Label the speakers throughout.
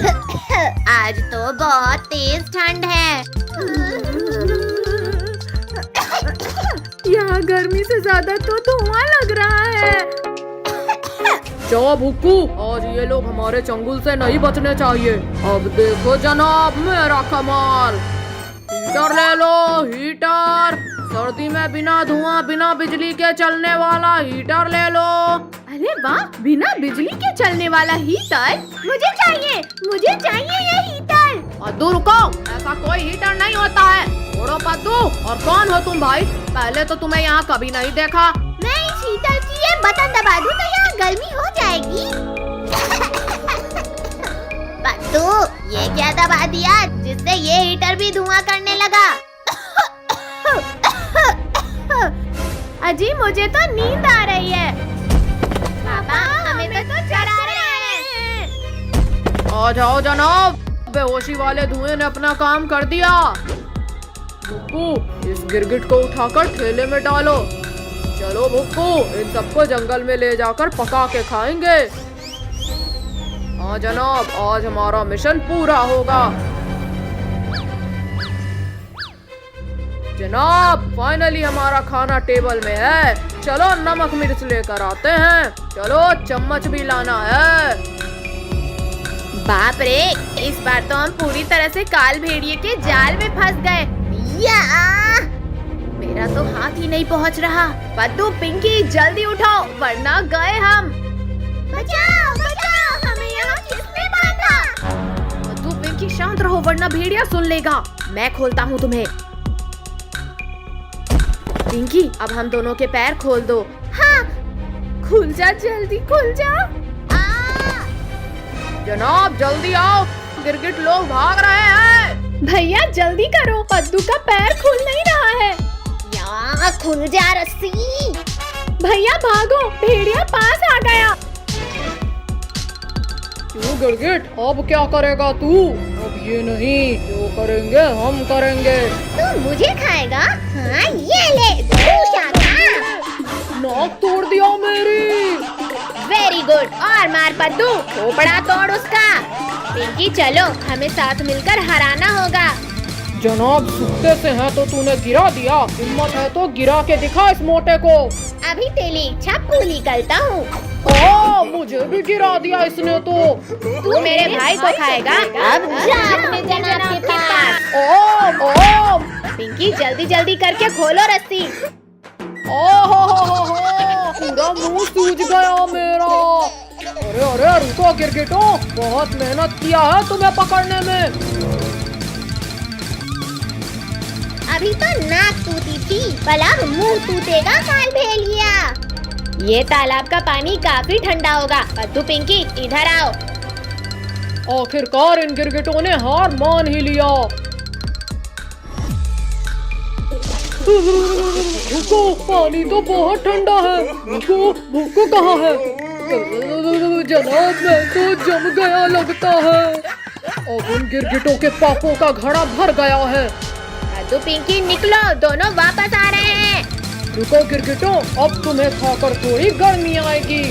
Speaker 1: आज तो बहुत तेज ठंड है।
Speaker 2: यहाँ गर्मी से ज्यादा तो धुआं लग रहा है।
Speaker 3: जा भुक्कू, आज ये लोग हमारे चंगुल से नहीं बचने चाहिए। अब देखो जनाब मेरा कमाल। हीटर ले लो, हीटर। सर्दी में बिना धुआं बिना बिजली के चलने वाला हीटर ले लो।
Speaker 2: अरे वाह, बिना बिजली के चलने वाला हीटर मुझे चाहिए ये हीटर।
Speaker 3: पद्दू रुको, ऐसा कोई हीटर नहीं होता है। छोड़ो पद्दू, और कौन हो तुम भाई? पहले तो तुम्हें यहाँ कभी नहीं देखा।
Speaker 1: मैं इस हीटर की ये बटन दबा दूं तो यहाँ गर्मी हो जाएगी। पत्तू, ये क्या दबा दिया जिससे ये हीटर भी धुआं करने लगा?
Speaker 2: अजी मुझे तो नींद आ रही है।
Speaker 1: पापा, हमें तो चढ़ा रहे हैं।
Speaker 3: आ जाओ जनाब, बेहोशी वाले धुएं ने अपना काम कर दिया। भुक्कू, इस गिरगिट को उठाकर ठेले में डालो। चलो भुक्कू, इन सबको जंगल में ले जाकर पका के खाएंगे। हाँ जनाब, आज हमारा मिशन पूरा होगा। जनाब, फाइनली हमारा खाना टेबल में है। चलो नमक मिर्च लेकर आते हैं। चलो चम्मच भी लाना है।
Speaker 2: बाप रे, इस बार तो हम पूरी तरह से काल भेड़िए के जाल में फंस गए।
Speaker 1: या
Speaker 2: मेरा तो हाथ ही नहीं पहुंच रहा। पद्दू, पिंकी, जल्दी उठाओ वरना गए हम।
Speaker 1: बचाओ बचाओ, हमें यहाँ किसने बांधा?
Speaker 2: पद्दू, पिंकी शांत रहो वरना भेड़िया सुन लेगा। मैं खोलता हूँ तुम्हें। पिंकी, अब हम दोनों के पैर खोल दो।
Speaker 1: हाँ,
Speaker 2: खुल जा, जल्दी खुल जा।
Speaker 3: जनाब जल्दी आओ, गिरगिट लोग भाग रहे हैं।
Speaker 2: भैया जल्दी करो, पद्दू का पैर खुल नहीं रहा है।
Speaker 1: यहाँ खुल जा रस्सी।
Speaker 2: भैया भागो, भेड़िया पास आ गया।
Speaker 3: क्यों गिरगिट, अब क्या करेगा तू? अब ये नहीं, जो करेंगे हम करेंगे।
Speaker 1: तू मुझे खाएगा? हाँ, ये ले, दूसरा खा।
Speaker 3: नाक तोड़ दिया मेरी।
Speaker 2: वेरी गुड, और मार पद्दू, खोपड़ा तोड़ उसका। पिंकी चलो, हमें साथ मिलकर हराना होगा।
Speaker 3: जनाब, सुखते से है तो तूने गिरा दिया। हिम्मत है तो गिरा के दिखा इस मोटे को।
Speaker 1: अभी तेरी इच्छा पूरी करता हूँ।
Speaker 3: मुझे भी गिरा दिया इसने तो।
Speaker 2: तू मेरे भाई को खाएगा।
Speaker 1: अब जा अपने जनाब के पास।
Speaker 3: ओ
Speaker 2: पिंकी जल्दी जल्दी करके खोलो रस्सी।
Speaker 3: हो, पूरा मुंह सूज गया मेरा। अरे अरे रुको गिरगिटो, बहुत मेहनत किया है तुम्हें पकड़ने में।
Speaker 1: अभी तो नाक टूटी थी, भला मुंह टूटेगा काल भेड़िया।
Speaker 2: ये तालाब का पानी काफी ठंडा होगा। पद्दू, पिंकी इधर आओ।
Speaker 3: आखिरकार इन गिरगिटों ने हार मान ही लिया। रुको, पानी तो बहुत ठंडा है। रुको, भुक्कू कहाँ है? जनाब, मैं तो जम गया लगता है। अब इन गिरगिटों के पापों का घड़ा भर गया है।
Speaker 2: पद्दू, पिंकी निकलो, दोनों वापस आ रहे हैं।
Speaker 3: रुको गिरगिटो, अब तुम्हें खाकर थोड़ी गर्मी आएगी।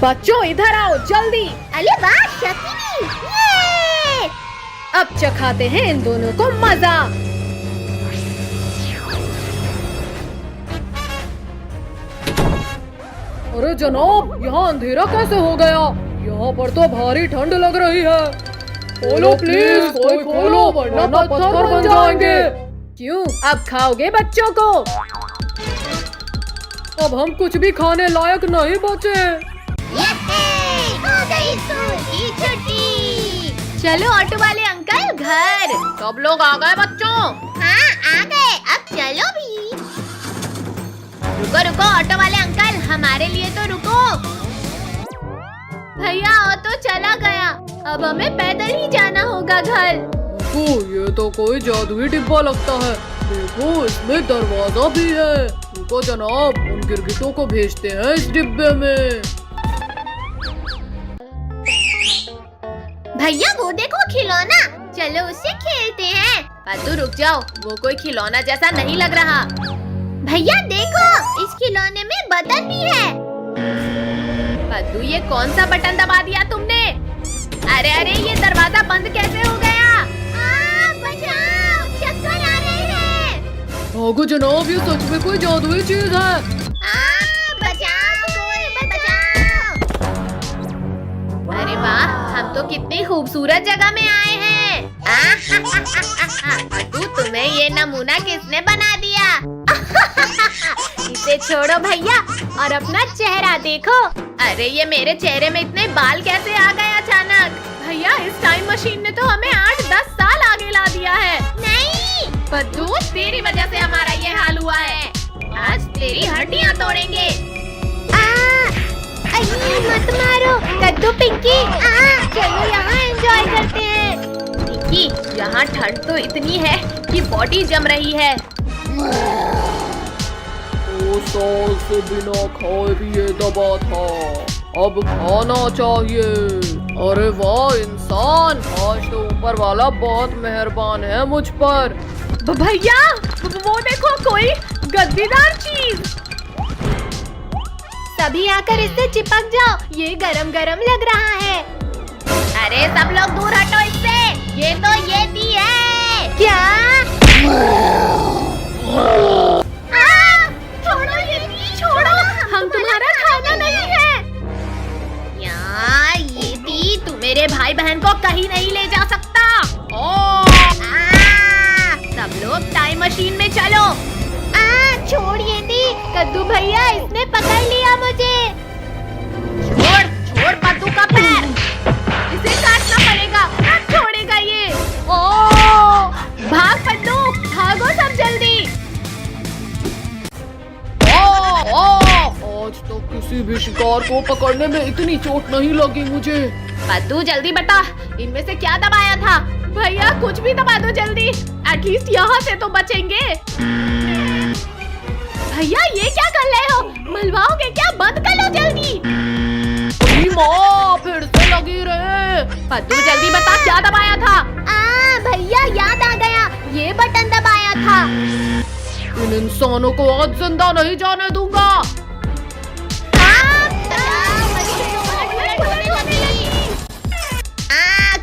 Speaker 2: बच्चों इधर आओ जल्दी।
Speaker 1: अरे वाह शक्ति, ये!
Speaker 2: अब चखाते हैं इन दोनों को मजा।
Speaker 3: अरे जनाब, यहाँ अंधेरा कैसे हो गया? यहाँ पर तो भारी ठंड लग रही है। खोलो प्लीज, कोई खोलो वरना पत्थर बन जाएंगे।
Speaker 2: क्यों, अब खाओगे बच्चों को?
Speaker 3: अब हम कुछ भी खाने लायक नहीं बचे।
Speaker 1: हो गई स्कूल की छुट्टी।
Speaker 2: चलो ऑटो वाले अंकल घर।
Speaker 3: सब लोग आ गए बच्चों?
Speaker 1: हाँ, आ गए, अब चलो भी।
Speaker 2: रुको रुको ऑटो वाले अंकल, हमारे लिए तो रुको। भैया ऑटो चला गया, अब हमें पैदल ही जाना होगा घर।
Speaker 3: देखो, ये तो कोई जादुई डिब्बा लगता है। देखो, इसमें दरवाजा भी है। रुको जनाब, उन गिरगिटों को भेजते हैं इस डिब्बे में।
Speaker 1: भैया वो देखो खिलौना, चलो उससे खेलते हैं।
Speaker 2: पद्दू रुक जाओ, वो कोई खिलौना जैसा नहीं लग रहा।
Speaker 1: भैया देखो, इस खिलौने में बटन भी है।
Speaker 2: पद्दू ये कौन सा बटन दबा दिया तुमने? अरे अरे ये दरवाजा बंद कैसे हो गया?
Speaker 1: बचाओ, चक्कर आ रहे हैं।
Speaker 3: भागो जनाब, ये सच में कोई जादुई चीज है।
Speaker 1: बचाओ, कोई बचाओ।
Speaker 2: अरे वाह, हम तो कितनी खूबसूरत जगह में आए हैं। पद्दू तुम्हें ये नमूना किसने बना दिया? इसे छोड़ो भैया और अपना चेहरा देखो। अरे ये मेरे चेहरे में इतने बाल कैसे आ गए अचानक? भैया इस टाइम मशीन ने तो हमें 8-10 साल आगे ला दिया है।
Speaker 1: नहीं,
Speaker 2: पद्दू तेरी वजह से हमारा ये हाल हुआ है। आज तेरी हड्डियाँ तोड़ेंगे।
Speaker 1: मत मारो कद्दू पिंकी। चलो यहाँ एंजॉय करते हैं।
Speaker 2: पिंकी, यहाँ ठंड तो इतनी है कि बॉडी जम रही है।
Speaker 3: 2 साल से बिना खाए पिए दबा था, अब खाना चाहिए। अरे वाह इंसान, आज तो ऊपर वाला बहुत मेहरबान है मुझ पर।
Speaker 2: भैया वो देखो, कोई गद्दीदार चीज।
Speaker 1: सभी आकर इससे चिपक जाओ, ये गरम गरम लग रहा है।
Speaker 2: अरे सब लोग दूर हटो इससे, ये तो येती है।
Speaker 1: क्या? छोड़ो येती, छोड़ो,
Speaker 2: हम तुम्हारा खाना नहीं है। यार येती, तू मेरे भाई बहन को कहीं नहीं ले जा सकता। सब लोग टाइम मशीन में चलो।
Speaker 1: छोड़ येती। कद्दू भैया, इसने पकड़ लिया मुझे।
Speaker 2: छोड़ पद्दू का पैर, इसे काटना पड़ेगा, ना छोड़ेगा ये। भाग पद्दू, भागो सब जल्दी।
Speaker 3: आज तो किसी भी शिकार को पकड़ने में इतनी चोट नहीं लगी मुझे।
Speaker 2: पद्दू जल्दी बता, इनमें से क्या दबाया था? भैया कुछ भी दबा दो जल्दी, एटलीस्ट यहाँ से तो बचेंगे। भैया ये क्या कर रहे हो? मलवाओगे क्या? बंद कर लो जल्दी।
Speaker 3: माँ फिर से लगी रहे।
Speaker 2: पद्दू जल्दी बता, क्या दबाया था?
Speaker 1: भैया याद आ गया, ये बटन दबाया था।
Speaker 3: इन इंसानों को आज जिंदा नहीं जाने दूंगा।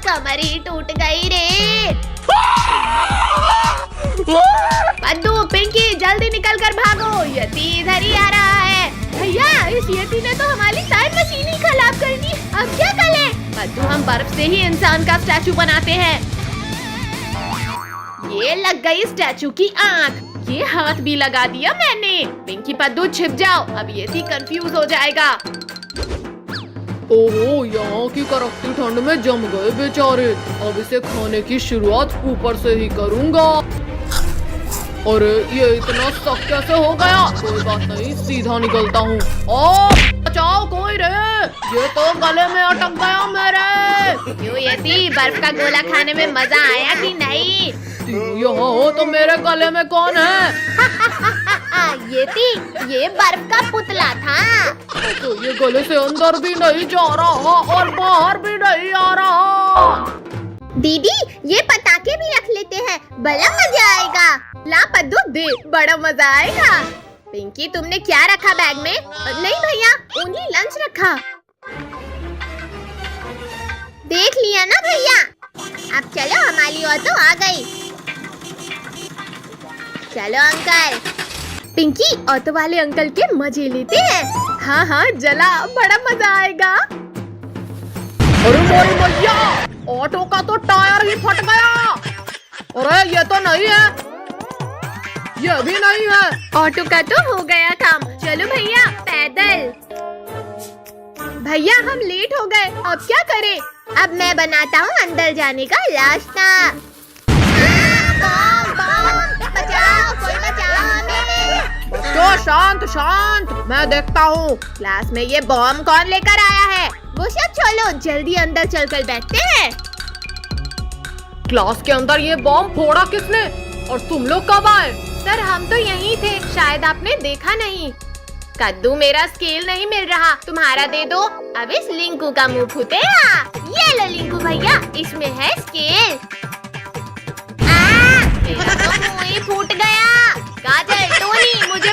Speaker 1: कमर ही टूट गई रे।
Speaker 2: पद्दू पिंकी जल्दी निकल कर भागो, यती इधर ही आ रहा है। भैया इस यती ने तो हमारी टाइम मशीन ही खराब कर दी, अब क्या करें? पद्दू हम बर्फ से ही इंसान का स्टैचू बनाते हैं। ये लग गई स्टैचू की आँख, ये हाथ भी लगा दिया मैंने। पिंकी पद्दू छिप जाओ, अब यती कंफ्यूज हो जाएगा।
Speaker 3: ओहो, यहाँ की कड़कती ठंड में जम गए बेचारे। अब इसे खाने की शुरुआत ऊपर से ही करूँगा। अरे ये इतना सख्त कैसे हो गया? कोई बात नहीं, सीधा निकलता हूँ। बचाओ कोई रे, ये तो गले में अटक गया मेरे।
Speaker 2: क्यों यती, बर्फ का गोला खाने में मजा आया कि नहीं?
Speaker 3: यहाँ हो तो मेरे गले में कौन है?
Speaker 1: ये बर्फ का पुतला था।
Speaker 3: तो ये गले से अंदर भी नहीं जा रहा और बाहर भी नहीं आ रहा।
Speaker 1: दीदी ये पटाखे भी रख लेते हैं, बड़ा मजा आएगा।
Speaker 2: ला पद्दू दे, बड़ा मजा आएगा। पिंकी तुमने क्या रखा बैग में?
Speaker 1: नहीं भैया, ओनली लंच रखा। देख लिया ना भैया। अब चलो, हमारी ऑटो आ गई। चलो अंकल।
Speaker 2: पिंकी ऑटो वाले अंकल के मजे लेते हैं। हाँ हाँ जला, बड़ा मजा आएगा।
Speaker 3: अरे मोरी भैया, ऑटो का तो टायर ही फट गया। अरे ये तो नहीं है, ये भी नहीं है।
Speaker 2: ऑटो का तो हो गया काम। चलो भैया पैदल। भैया हम लेट हो गए, अब क्या करें?
Speaker 1: अब मैं बनाता हूँ अंदर जाने का रास्ता। बचाओ, कोई बचाओ हमें।
Speaker 2: बच्चों शांत शांत, मैं देखता हूँ क्लास में ये बॉम्ब कौन लेकर आया है।
Speaker 1: वो सब छोड़ो, जल्दी अंदर चलकर बैठते हैं।
Speaker 3: क्लास के अंदर ये बॉम्ब फोड़ा किसने? और तुम लोग कब आए?
Speaker 2: सर हम तो यहीं थे, शायद आपने देखा नहीं। कद्दू मेरा स्केल नहीं मिल रहा, तुम्हारा दे दो।
Speaker 1: अब इस लिंकू का मुंह फूटेगा। ये लो लिंकू भैया, इसमें है स्केल।
Speaker 2: मेरा तो मुंह ही फूट गया। काजल, टोनी मुझे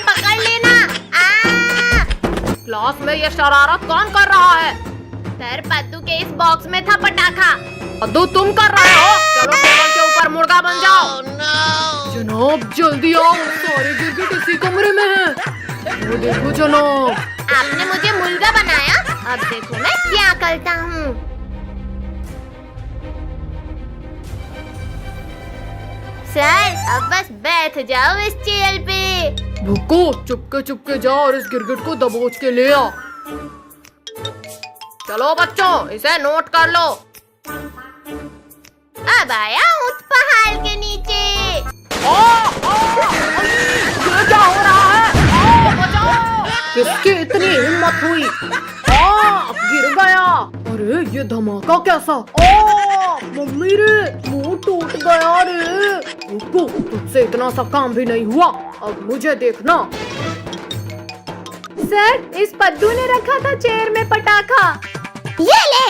Speaker 3: क्लास में ये शरारत कौन कर रहा है?
Speaker 2: सर, पद्दू के इस बॉक्स में था पटाखा।
Speaker 3: पद्दू तुम कर रहे हो? चलो टेबल के ऊपर मुर्गा बन जाओ। जनाब जल्दी आओ, सारे गिरगिट इसी कमरे में हैं। वो देखो जनाब।
Speaker 2: आपने मुझे मुर्गा बनाया, अब देखो मैं क्या करता हूँ। सर, अब बस बैठ जाओ इस चेयर पे।
Speaker 3: भुक्कू चुपके चुपके जा और इस गिरगिट को दबोच के ले आ। चलो बच्चों, इसे नोट कर लो।
Speaker 2: अब आया उस पहाड़ के नीचे।
Speaker 3: ये क्या हो रहा है? बचाओ! किसकी इतनी हिम्मत हुई? गिर गया। अरे ये धमाका कैसा? मम्मी रे, मुंह टूट गया रे। रुको, तुझसे इतना सा काम भी नहीं हुआ, अब मुझे देखना।
Speaker 2: सर, इस पद्दू ने रखा था चेयर में पटाखा।
Speaker 1: ये ले।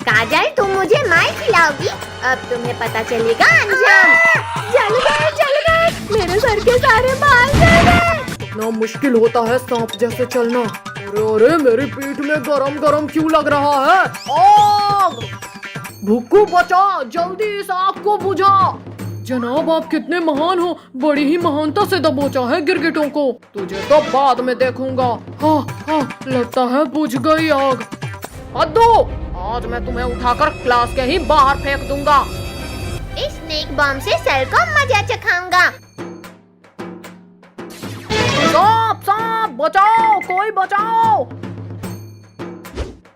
Speaker 1: काजल, तुम मुझे मार खिलाओगी, अब तुम्हें पता चलेगा अंजाम।
Speaker 2: जल गए, मेरे सर के सारे बाल जल गए।
Speaker 3: इतना मुश्किल होता है सांप जैसे चलना। अरे अरे, मेरी पीठ में गरम गरम क्यों लग रहा है? आग! भुक्कू बचा, जल्दी इस आग को बुझा। जनाब आप कितने महान हो, बड़ी ही महानता से दबोचा है गिरगिटों को। तुझे तो बाद में देखूंगा। हाँ, लगता है बुझ गई आग। पद्दू, आज मैं तुम्हें उठाकर क्लास के ही बाहर फेंक दूंगा।
Speaker 1: इस स्नेक बॉम्ब से सर को मजा चखाऊंगा।
Speaker 3: सांप बचाओ, कोई बचाओ।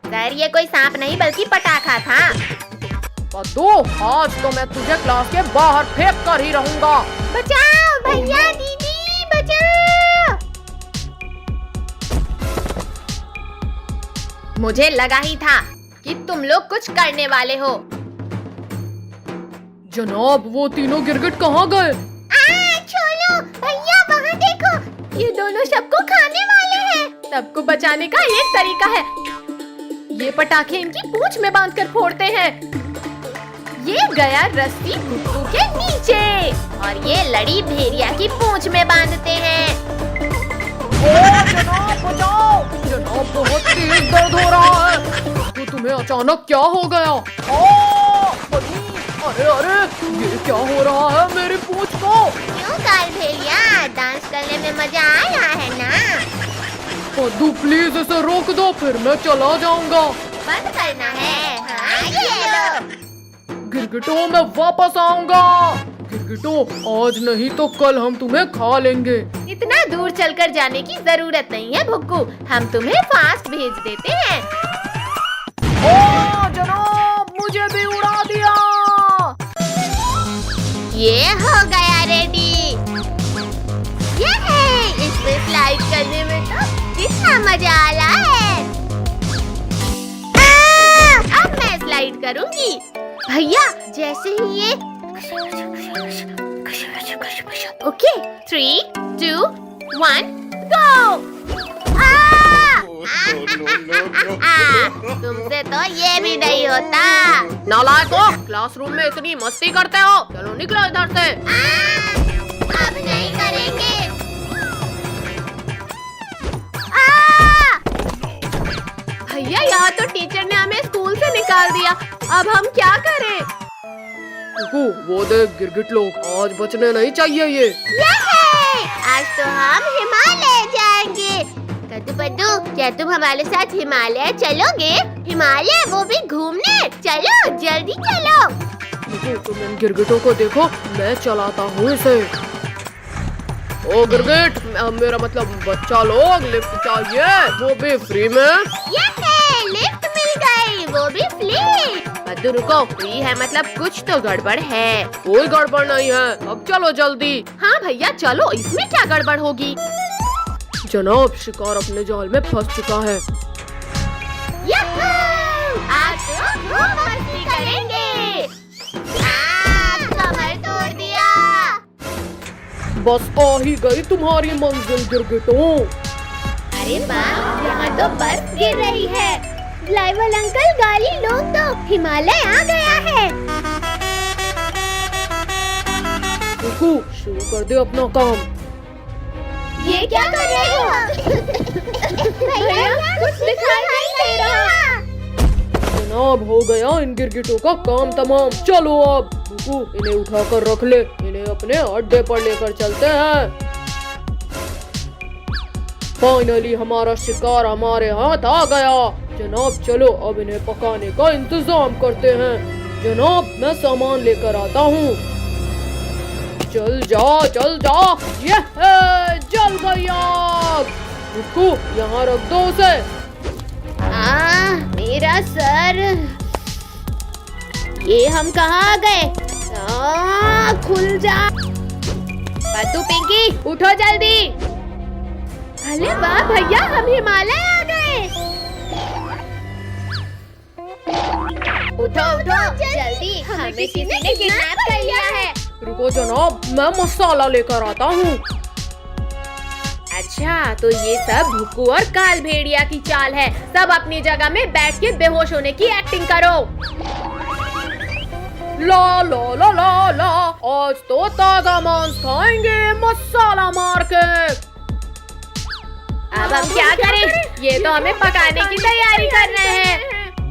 Speaker 2: सर, ये कोई सांप नहीं बल्कि पटाखा था।
Speaker 3: पद्दू, आज तो मैं तुझे क्लास के बाहर फेंक कर ही रहूंगा।
Speaker 1: बचाओ भैया, दीदी बचाओ।
Speaker 2: मुझे लगा ही था कि तुम लोग कुछ करने वाले हो।
Speaker 3: जनाब वो तीनों गिरगिट कहाँ गए?
Speaker 1: छोड़ो भैया, वहाँ देखो,
Speaker 2: ये दोनों सबको खाने वाले हैं। सबको बचाने का एक तरीका है, ये पटाखे इनकी पूंछ में बांधकर फोड़ते हैं। ये गया रस्सी भुक्कू के नीचे और ये लड़ी भेड़िया की पूंछ में बांधते हैं।
Speaker 3: जनाब बचाओ, जनाब बहुत तेज दर्द हो रहा है। तो तुम्हें अचानक क्या हो गया? अरे अरे, ये क्या हो रहा है मेरी पूंछ को?
Speaker 1: क्यों काल भेड़िया, डांस करने में मजा आ रहा है ना?
Speaker 3: पद्दू प्लीज इसे रोक दो, फिर मैं चला जाऊंगा।
Speaker 1: बंद करना है। हाँ, ये लो।
Speaker 3: गिरगिटों मैं वापस आऊंगा। गिरगिटों, आज नहीं तो कल हम तुम्हें खा लेंगे।
Speaker 2: इतना दूर चलकर जाने की जरूरत नहीं है भुक्कू, हम तुम्हें फास्ट भेज देते हैं।
Speaker 3: ओ जनाब, मुझे भी उड़ा दिया।
Speaker 1: ये हो गया रेडी। ये है, इसमें स्लाइड करने में तो कितना मजा आ रहा है।
Speaker 2: अब मैं स्लाइड करूंगी।
Speaker 1: भैया, जैसे ही ये
Speaker 2: ओके, 3, 2, 1, गो।
Speaker 1: तुमसे तो ये भी नहीं होता।
Speaker 3: नालायकों, क्लासरूम में इतनी मस्ती करते हो, चलो निकलो इधर से।
Speaker 1: अब नहीं करेंगे।
Speaker 2: भैया, यहाँ तो टीचर ने हमें स्कूल से निकाल दिया, अब हम क्या करें?
Speaker 3: वो देख गिरगिट लोग, आज बचने नहीं चाहिए ये।
Speaker 1: आज तो हम हिमालय जाएंगे। कद्दू पद्दू, क्या तुम हमारे साथ हिमालय चलोगे? हिमालय, वो भी घूमने। चलो जल्दी चलो।
Speaker 3: तुम इन गिरगिटों को देखो, मैं चलाता हूँ इसे। ओ गिरगिट, मेरा मतलब बच्चा लोग, लिफ्ट चाहिए, वो भी फ्री में।
Speaker 1: लिफ्ट मिल गई, वो भी फ्री।
Speaker 2: पद्दू रुको, फ्री है मतलब कुछ तो गड़बड़ है।
Speaker 3: कोई गड़बड़ नहीं है, अब चलो जल्दी।
Speaker 2: हाँ भैया चलो, इसमें क्या गड़बड़ होगी?
Speaker 3: जनाब, शिकार अपने जाल में फंस चुका है।
Speaker 1: आज तो खूब मस्ती करेंगे। कमर तोड़ दिया।
Speaker 3: बस आ ही गई तुम्हारी मंजिल गिरगिटों।
Speaker 1: अरे वाह, यहाँ तो बर्फ गिर रही है। ड्राइवर अंकल, गाड़ी लोग तो हिमालय आ गया है।
Speaker 3: शुरू कर दे अपना काम।
Speaker 1: ये क्या कर रहे हो? भैया
Speaker 2: कुछ दिखाई नहीं दे रहा।
Speaker 3: जनाब, हो गया इन गिरगिटों का काम तमाम। चलो अब बुकू, इन्हें उठाकर रख ले। इन्हें अपने अड्डे पर लेकर चलते हैं। फाइनली हमारा शिकार हमारे हाथ आ गया। जनाब चलो अब इन्हें पकाने का इंतजाम करते हैं। जनाब मैं सामान लेकर आता हूँ। चल जा चल जा। ये जल गई आग। बुकू यहाँ रख दो उसे।
Speaker 1: मेरा सर। ये हम कहाँ गए? खुल जा।
Speaker 2: पद्दू, पिंकी, उठो जल्दी। अरे वाह भैया, हम हिमालय आ गए।
Speaker 1: उठो उठो जल्दी, हमें किसी ने किडनैप कर लिया है।
Speaker 3: रुको जनाब, मैं मसाला लेकर आता हूँ।
Speaker 2: अच्छा, तो ये सब भुक्कू और काल भेड़िया की चाल है। सब अपनी जगह में बैठ के बेहोश होने की एक्टिंग करो।
Speaker 3: ला ला ला ला ला, आज तो ताजा मांस खाएंगे मसाला मार के।
Speaker 2: अब हम क्या करें? ये तो हमें पकाने की तैयारी कर रहे हैं।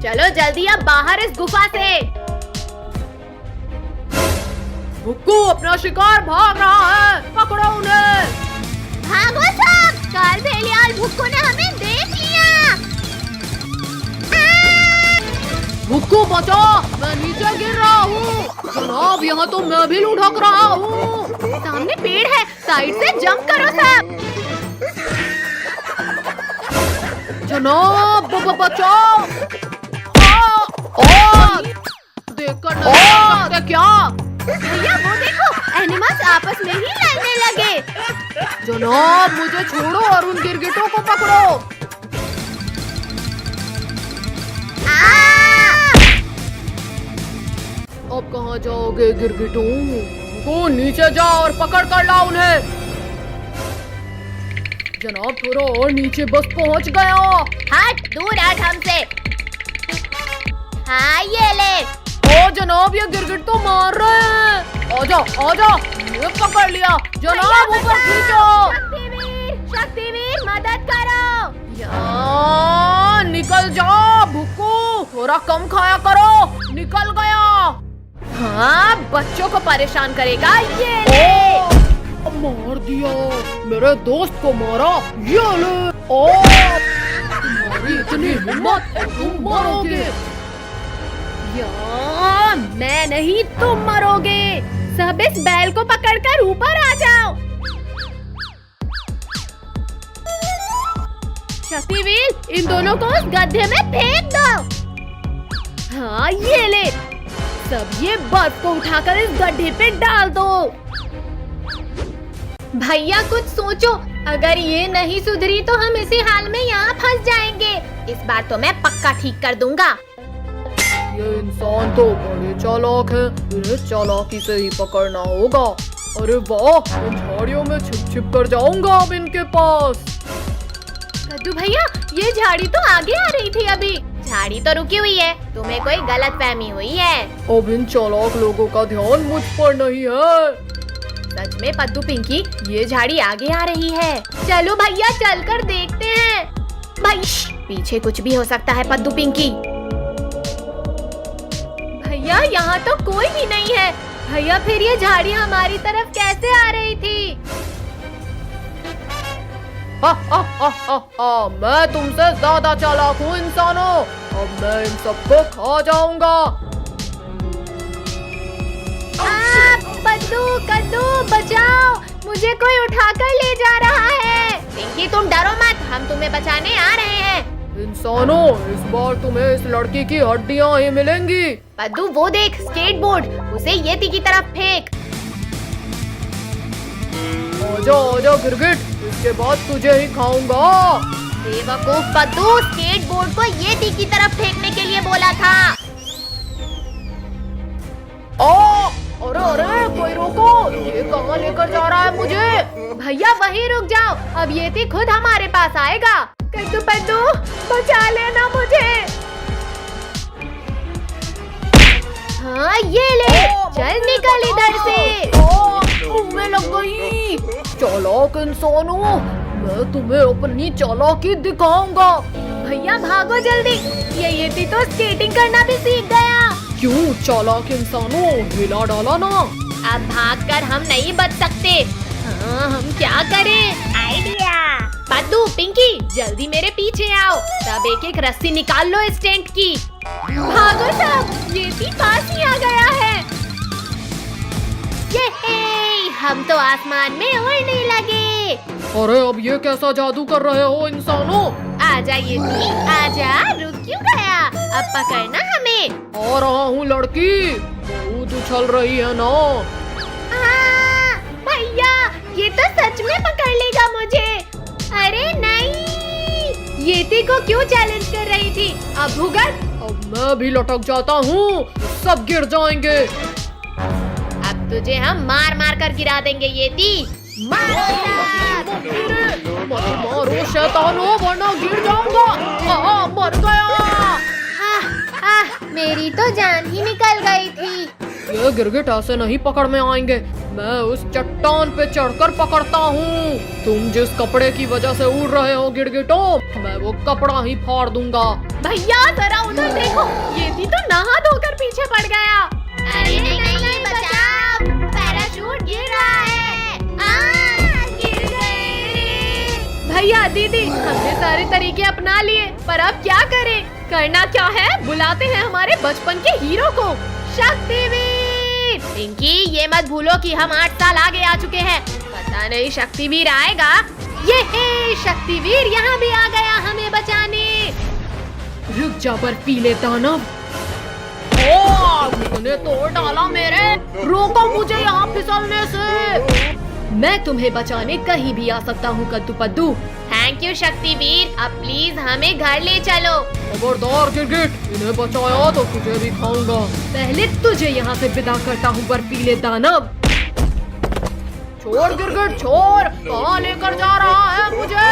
Speaker 2: चलो जल्दी अब बाहर इस गुफा से।
Speaker 3: भुक्कू अपना शिकार भाग रहा है, पकड़ो उन्हें।
Speaker 1: भागो सब, काल भेड़िया और भुक्कू ने हमें देख लिया।
Speaker 3: भुक्कू बचो, मैं नीचे गिर रहा हूँ। जनाब यहाँ तो मैं भी लुढ़क रहा हूँ।
Speaker 2: सामने पेड़ है, साइड से जंप करो सब।
Speaker 3: जनाब बचाओ। देखकर नहीं सकते क्या?
Speaker 2: भैया वो देखो, एनिमल्स आपस में ही लड़ने लगे।
Speaker 3: जनाब मुझे छोड़ो और उन गिरगिटों को पकड़ो। अब कहाँ जाओगे गिरगिटों? को नीचे जाओ और पकड़ कर लाओ उन्हें। जनाब थोड़ा और नीचे, बस पहुँच गया।
Speaker 1: हट, दूर हट हमसे। हाँ ये ले।
Speaker 3: ओ जनाब, ये गिरगिट तो मार रहे हैं। आजा आजा, ये पकड़ लिया। जनाब ऊपर खींचो।
Speaker 2: शक्तिवीर मदद करो।
Speaker 3: यार निकल जाओ भुक्कू, थोड़ा कम खाया करो। निकल गया।
Speaker 2: हाँ, बच्चों को परेशान करेगा ये ले।
Speaker 3: मार दिया, मेरे दोस्त को मारा। ये ले। ओ तुम्हारी इतनी हिम्मत, तुम मरोगे।
Speaker 2: यार मैं नहीं, तुम मरोगे। सब इस बैल को पकड़कर ऊपर आ जाओ। शक्तिवीर, इन दोनों को उस गड्ढे में फेंक दो। हाँ ये ले, सब ये बर्फ को उठाकर इस गड्ढे पे डाल दो। भैया कुछ सोचो, अगर ये नहीं सुधरी तो हम इसी हाल में यहाँ फंस जाएंगे। इस बार तो मैं पक्का ठीक कर दूंगा।
Speaker 3: ये इंसान तो बड़े चालाक हैं, इन्हें चालाकी से ही पकड़ना होगा। अरे वाह, इन झाड़ियों में छिप छिप कर जाऊंगा अब इनके पास।
Speaker 2: कद्दू भैया, ये झाड़ी तो आगे आ रही थी अभी। झाड़ी तो रुकी हुई है, तुम्हें कोई गलतफहमी हुई है।
Speaker 3: अब इन चालाक लोगों का ध्यान मुझ पर नहीं है।
Speaker 2: सच में पद्दू पिंकी, ये झाड़ी आगे आ रही है। चलो भैया, चलकर देखते हैं। भाई पीछे कुछ भी हो सकता है पद्दू पिंकी। भैया यहाँ तो कोई भी नहीं है। भैया फिर ये झाड़ी हमारी तरफ कैसे आ रही थी?
Speaker 3: मैं तुमसे ज्यादा चालाक हूँ इंसानों। अब मैं इन सबको खा जाऊंगा।
Speaker 2: पद्दू, कद्दू बचाओ, मुझे कोई उठाकर ले जा रहा है। पिंकी तुम डरो मत, हम तुम्हें बचाने आ रहे हैं।
Speaker 3: इंसानों, इस बार तुम्हें इस लड़की की हड्डियां ही मिलेंगी।
Speaker 2: पद्दू वो देख, स्केटबोर्ड, उसे येती की तरफ फेंक।
Speaker 3: आजा आजा गिरगिट, इसके बाद तुझे ही खाऊंगा।
Speaker 2: बेवकूफ पद्दू, स्केटबोर्ड को येती की तरफ फेंकने के लिए बोला था।
Speaker 3: अरे अरे कोई रोको, ये कहाँ लेकर जा रहा है मुझे?
Speaker 2: भैया वहीं रुक जाओ, अब येती खुद हमारे पास आएगा। कद्दू पद्दू बचा लेना मुझे। हाँ ये ले, चल निकल इधर से।
Speaker 3: मुंह में लग गई। चालाक इंसानों, मैं तुम्हें अपनी चालाकी दिखाऊंगा।
Speaker 2: भैया भागो जल्दी, ये तो स्केटिंग करना भी सीख गया।
Speaker 3: क्यों चालाक इंसानों, हिला डाला ना।
Speaker 2: अब भागकर हम नहीं बच सकते। हाँ, हम क्या करें?
Speaker 1: आइडिया।
Speaker 2: पद्दू, पिंकी, जल्दी मेरे पीछे आओ। सब एक एक रस्सी निकाल लो इस टेंट की। भागो सब, ये पास ही आ गया है।
Speaker 1: ये हम तो आसमान में उड़ने लगे।
Speaker 3: अरे अब ये कैसा जादू कर रहे हो इंसानों?
Speaker 1: आजा ये आजा, रुक क्यों गया? अब पकड़ना हमें।
Speaker 3: आ रहा हूँ लड़की, बहुत उछल रही है ना।
Speaker 2: भैया, ये तो सच में पकड़ लेगा मुझे। अरे नहीं, येती को क्यों चैलेंज कर रही थी? अब भुगत।
Speaker 3: अब मैं भी लटक जाता हूँ, सब गिर जाएंगे।
Speaker 2: अब तुझे हम मार मार कर गिरा देंगे येती।
Speaker 3: मारो शैतानो, वरना गिर जाऊंगा। मर गया।
Speaker 1: मेरी तो जान ही निकल गई थी।
Speaker 3: ये गिरगिट ऐसे नहीं पकड़ में आएंगे। मैं उस चट्टान पे चढ़कर पकड़ता हूँ। तुम जिस कपड़े की वजह से उड़ रहे हो गिरगिटों, मैं वो कपड़ा ही फाड़ दूंगा।
Speaker 2: भैया जरा उधर देखो, येती तो नहा धोकर पीछे पड़ गया।
Speaker 1: अरे नहीं, बचाओ, पैराशूट गिर रहा है। गिर गए।
Speaker 2: भैया दीदी, हमने सारे तरीके अपना लिए, पर अब क्या करें? करना क्या है? बुलाते हैं हमारे बचपन के हीरो को, शक्तिवीर। पिंकी, ये मत भूलो कि हम 8 साल आगे आ चुके हैं। पता नहीं शक्तिवीर आएगा। ये शक्तिवीर यहाँ भी आ गया हमें बचाने।
Speaker 3: रुक जा बर्फीले दानव। तूने तोड़ डाला मेरे, रोको मुझे यहाँ फिसलने से।
Speaker 2: मैं तुम्हें बचाने कहीं भी आ सकता हूँ कद्दू पद्दू। थैंक यू शक्तिवीर, अब प्लीज हमें घर ले चलो।
Speaker 3: खबरदार गिरगिट, इन्हें बचाया तो तुझे भी खाऊंगा।
Speaker 2: पहले तुझे यहाँ से विदा करता हूँ बर्फीले दानव।
Speaker 3: छोड़ गिरगिट छोड़, कहाँ लेकर जा रहा है मुझे?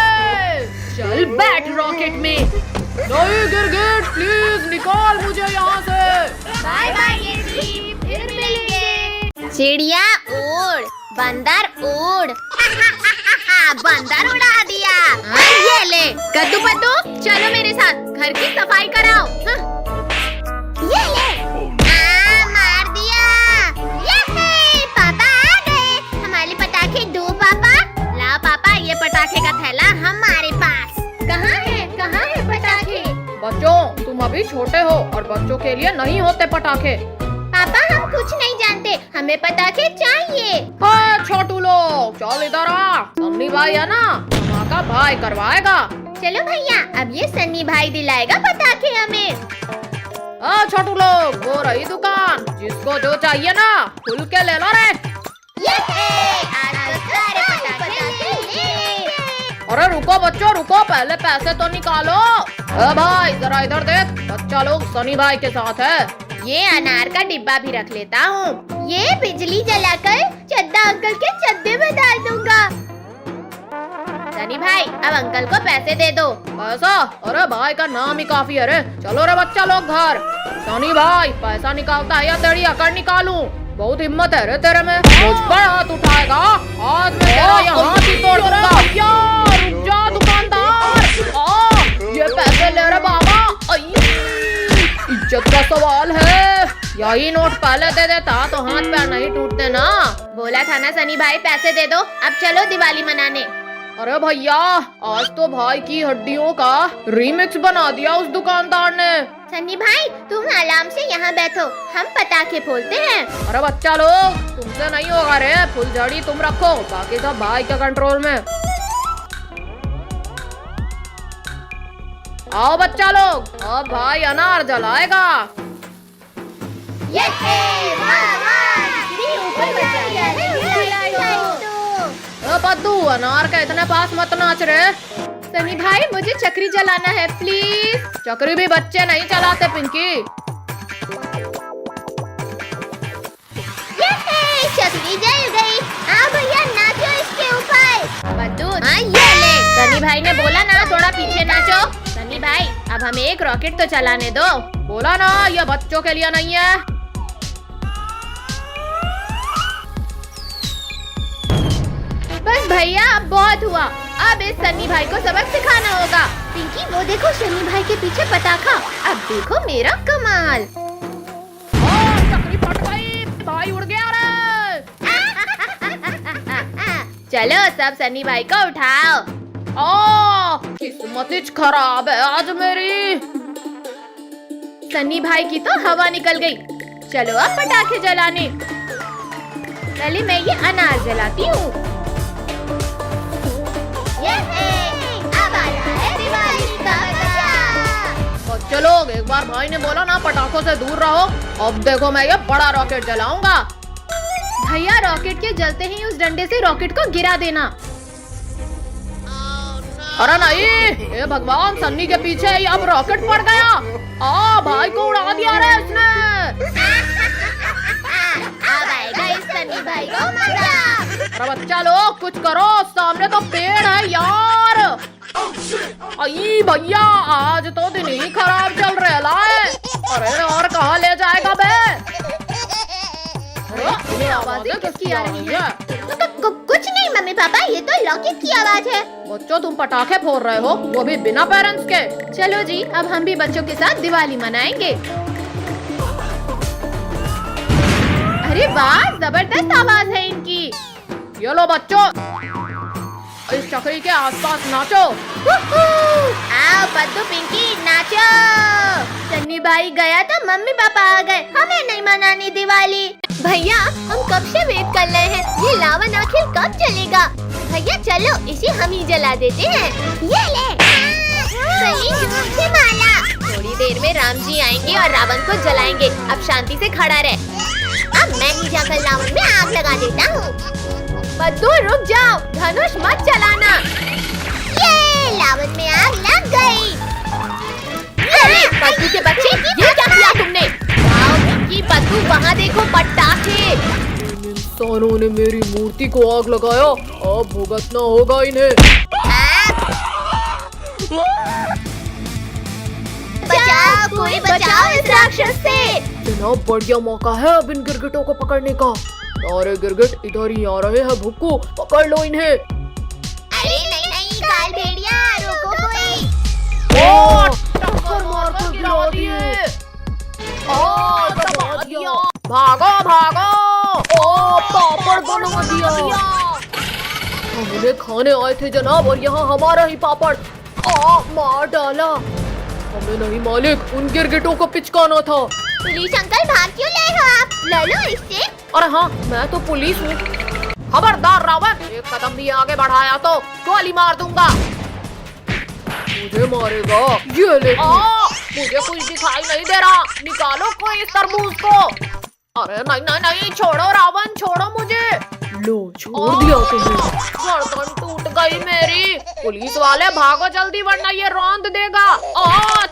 Speaker 2: चल बैठ रॉकेट में।
Speaker 3: नहीं गिरगिट, प्लीज निकाल मुझे यहाँ से।
Speaker 1: बाय बाय येती, फिर मिलेंगे। चिड़िया उड़, बंदर उड़। बंदर उड़ा दिया।
Speaker 2: ये ले कद्दू पद्दू, चलो मेरे साथ, घर की सफाई कराओ।
Speaker 1: ये ले। मार दिया। ये पापा आ गए। हमारे पटाखे दो पापा। लाओ पापा, ये पटाखे का थैला हमारे पास।
Speaker 2: कहाँ है पटाखे?
Speaker 3: बच्चों, तुम अभी छोटे हो और बच्चों के लिए नहीं होते पटाखे।
Speaker 1: पापा हम कुछ नहीं जानते, हमें पटाखे चाहिए।
Speaker 3: छोटू लोग चल इधर आ, सन्नी भाई है ना, धमाका भाई करवाएगा।
Speaker 1: चलो भैया, अब ये सन्नी भाई दिलाएगा पटाखे हमें।
Speaker 3: छोटू लोग, वो रही दुकान, जिसको जो चाहिए ना खुल के ले लो रे।
Speaker 1: आज तो सारे पटाखे ले।
Speaker 3: अरे रुको बच्चों रुको, पहले पैसे तो निकालो। भाई जरा इधर देख, बच्चा लोग सनी भाई के साथ है।
Speaker 1: ये अनार का डिब्बा भी रख लेता हूँ। ये बिजली जलाकर चद्दा अंकल के चद्दे में डाल दूंगा। सनी भाई, अब अंकल को पैसे दे दो।
Speaker 3: पैसा? अरे भाई का नाम ही काफी है रे। चलो रे बच्चा लोग घर। सनी भाई, पैसा निकालता है या तेरी अकड़ निकालूं? बहुत हिम्मत है रे तेरे में, मुझ पर हाथ उठाएगा, आज मैं तेरा ये हाथ ही तोड़ दूंगा। रुक जा दुकानदार, ये पैसे ले रे बाबा। इज्जत का सवाल है, यही नोट पहले दे देता तो हाथ पैर नहीं टूटते ना।
Speaker 1: बोला था ना सनी भाई, पैसे दे दो। अब चलो दिवाली मनाने।
Speaker 3: अरे भैया, आज तो भाई की हड्डियों का रीमिक्स बना दिया उस दुकानदार ने।
Speaker 1: सन्नी भाई, तुम आराम से यहाँ बैठो, हम पटाखे फोड़ते हैं।
Speaker 3: अरे बच्चा लोग, तुमसे नहीं होगा रे, फुलझड़ी तुम रखो, बाकी सब भाई के कंट्रोल में। आओ बच्चा लोग, अब भाई अनार जलाएगा। पद्दू, अनार के इतने पास मत नाच रे।
Speaker 2: सनी भाई, मुझे चक्री जलाना है प्लीज।
Speaker 3: चक्री भी बच्चे नहीं चलाते पिंकी।
Speaker 1: चक्री जल गई। भैया नाचो इसके ऊपर।
Speaker 2: पद्दू,
Speaker 1: ये ले।
Speaker 2: सनी भाई ने बोला ना थोड़ा पीछे नाचो। सनी भाई, अब हमें एक रॉकेट तो चलाने दो।
Speaker 3: बोला ना, ये बच्चों के लिए नहीं है।
Speaker 2: बस भैया, अब बहुत हुआ, अब इस सन्नी भाई को सबक सिखाना होगा।
Speaker 1: पिंकी वो देखो सन्नी भाई के पीछे पटाखा।
Speaker 2: अब देखो मेरा कमाल।
Speaker 3: चक्री फट गई, भाई उड़ गया रे।
Speaker 2: चलो सब सन्नी भाई को उठाओ।
Speaker 3: किस्मत ही खराब है आज मेरी।
Speaker 2: सन्नी भाई की तो हवा निकल गई। चलो अब पटाखे जलाने। पहले मैं ये अनार जलाती हूँ।
Speaker 1: अब आ रहा है दिवाली का मजा।
Speaker 3: बच्चे लोग, एक बार भाई ने बोला ना पटाखों से दूर रहो। अब देखो मैं ये बड़ा रॉकेट जलाऊंगा।
Speaker 2: भैया रॉकेट के जलते ही उस डंडे से रॉकेट को गिरा देना।
Speaker 3: अरे नहीं, ये भगवान, सन्नी के पीछे ही अब रॉकेट पड़ गया। भाई को उड़ा दिया रे इसने।
Speaker 1: अब आएगा इस सन्नी भाई को मजा।
Speaker 3: अरे बच्चा लोग कुछ करो, सामने तो पेड़ है यार। आई भैया, आज तो दिन ही खराब चल रहा है। अरे और कहाँ ले जाएगा बे?
Speaker 2: ये आवाजें किसकी आ रही है?
Speaker 1: कुछ नहीं मम्मी पापा, ये तो लॉकेट की आवाज है।
Speaker 3: बच्चों तुम पटाखे फोड़ रहे हो, वो भी बिना पेरेंट्स के।
Speaker 2: चलो जी, अब हम भी बच्चों के साथ दिवाली मनाएंगे। अरे वाह, जबरदस्त आवाज है इनकी।
Speaker 3: ये लो बच्चों, इस चक्री के आसपास नाचो।
Speaker 1: आओ पद्दू पिंकी नाचो। सन्नी भाई गया तो मम्मी पापा आ गए, हमें नहीं मनानी दिवाली।
Speaker 2: भैया हम कब से वेट कर रहे हैं, ये लावन आखिर कब चलेगा?
Speaker 1: भैया चलो इसे हम ही जला देते हैं। ये ले सही धूप से माला।
Speaker 2: थोड़ी देर में राम जी आएंगे और रावण को जलाएंगे। अब शांति से खड़ा रहे।
Speaker 1: अब मैं ही जाकर लावन में आग लगा देता हूँ।
Speaker 2: पद्दू रुक जाओ, धनुष मत चलाना।
Speaker 1: ये लावन में आग लग गई।
Speaker 2: अरे पद्दू के बच्चे, ये क्या किया तुमने? वाओ पिंकी, पद्दू वहाँ देखो पटाखे।
Speaker 3: इन इंसानों ने मेरी मूर्ति को आग लगाया, अब भुगतना होगा इन्हें।
Speaker 1: बचाओ, कोई बचाओ इस राक्षस से।
Speaker 3: जनाब बढ़िया मौका है अब इन गिरगिटों को पकड़ने का। सारे गिरगिट इधर ही आ रहे हैं, भुक्कू पकड़ लो इन्हें।
Speaker 1: अरे नहीं नहीं काल भेड़िया, रोको कोई।
Speaker 3: टक्कर मार कर गिरा दिए। दबा दिया। भागो भागो। पापड़ बना दिया। हम उन्हें खाने आए थे जनाब, और यहाँ हमारा ही पापड़ मार डाला। हमें नहीं मालिक, उन गिरगिटों को पिचकाना था।
Speaker 1: पुलिस अंकल भाग क्यों ले हो आप? ले लो इससे।
Speaker 3: अरे हाँ, मैं तो पुलिस हूँ। खबरदार रावण, एक कदम भी आगे बढ़ाया तो गोली मार दूंगा। मुझे मारेगा? ये ले। मुझे कुछ दिखाई नहीं दे रहा, निकालो कोई इस तरबूज को। अरे नहीं नहीं नहीं, छोड़ो रावण, छोड़ो मुझे। लो छोड़ दिया तुम्हें। गर्दन टूट गई मेरी। पुलिस वाले भागो जल्दी, वरना ये रौंद देगा।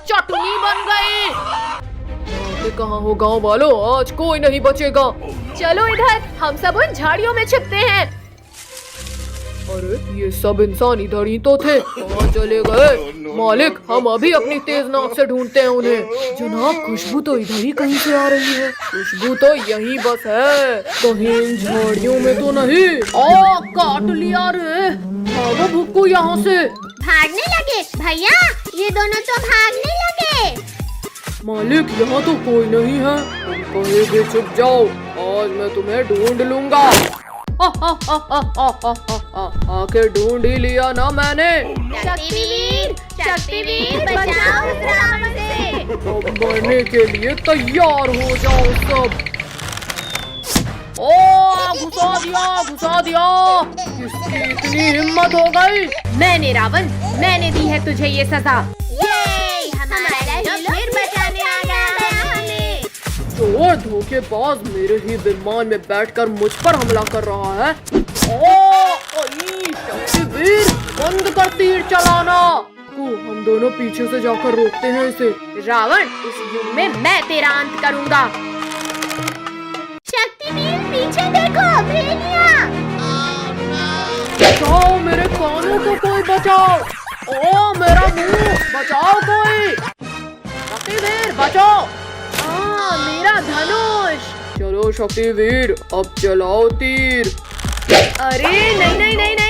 Speaker 3: चटनी बन गई। कहाँ हो गाँव वालों, आज कोई नहीं बचेगा।
Speaker 2: चलो इधर, हम सब उन झाड़ियों में छिपते हैं।
Speaker 3: अरे ये सब इंसान इधर ही तो थे, कहाँ चले गए? मालिक, हम अभी अपनी तेज नाक से ढूंढते हैं उन्हें। जनाब खुशबू तो इधर ही कहीं से आ रही है। खुशबू तो यहीं बस है, कहीं इन झाड़ियों में तो नहीं। काट लिया रे। भागो भुक्कू यहाँ से।
Speaker 1: भागने लगे भैया, ये दोनों तो भागने लगे।
Speaker 3: मालिक यहाँ तो कोई नहीं है, तुम कहीं भी छुप जाओ, आज मैं तुम्हें ढूंढ लूंगा। आखिर ढूंढ ही लिया ना मैंने।
Speaker 1: शक्तिवीर, शक्तिवीर बचाओ इस रावण से।
Speaker 3: अब मरने के लिए तैयार हो जाओ सब। घुसा दिया। किसकी इतनी हिम्मत हो गई?
Speaker 2: मैंने रावण, मैंने दी है तुझे ये सजा।
Speaker 1: ये हमारा हीरो फिर बचाने आ गया है हमें।
Speaker 3: चोर धोखेबाज मेरे ही विमान में बैठकर मुझ पर हमला कर रहा है। शक्तिवीर, बंद कर तीर चलाना। हम दोनों पीछे से जाकर रोकते हैं इसे।
Speaker 2: रावण, इस युग में मैं तेरा अंत करूंगा।
Speaker 1: शक्तिवीर पीछे देखो, भेड़िया।
Speaker 3: बचाओ मेरे कानों को, कोई बचाओ। मेरा मुंह, बचाओ कोई। शक्तिवीर बचाओ।
Speaker 2: मेरा धनुष।
Speaker 3: चलो शक्तिवीर, अब चलाओ तीर।
Speaker 2: अरे नहीं नहीं नहीं नहीं।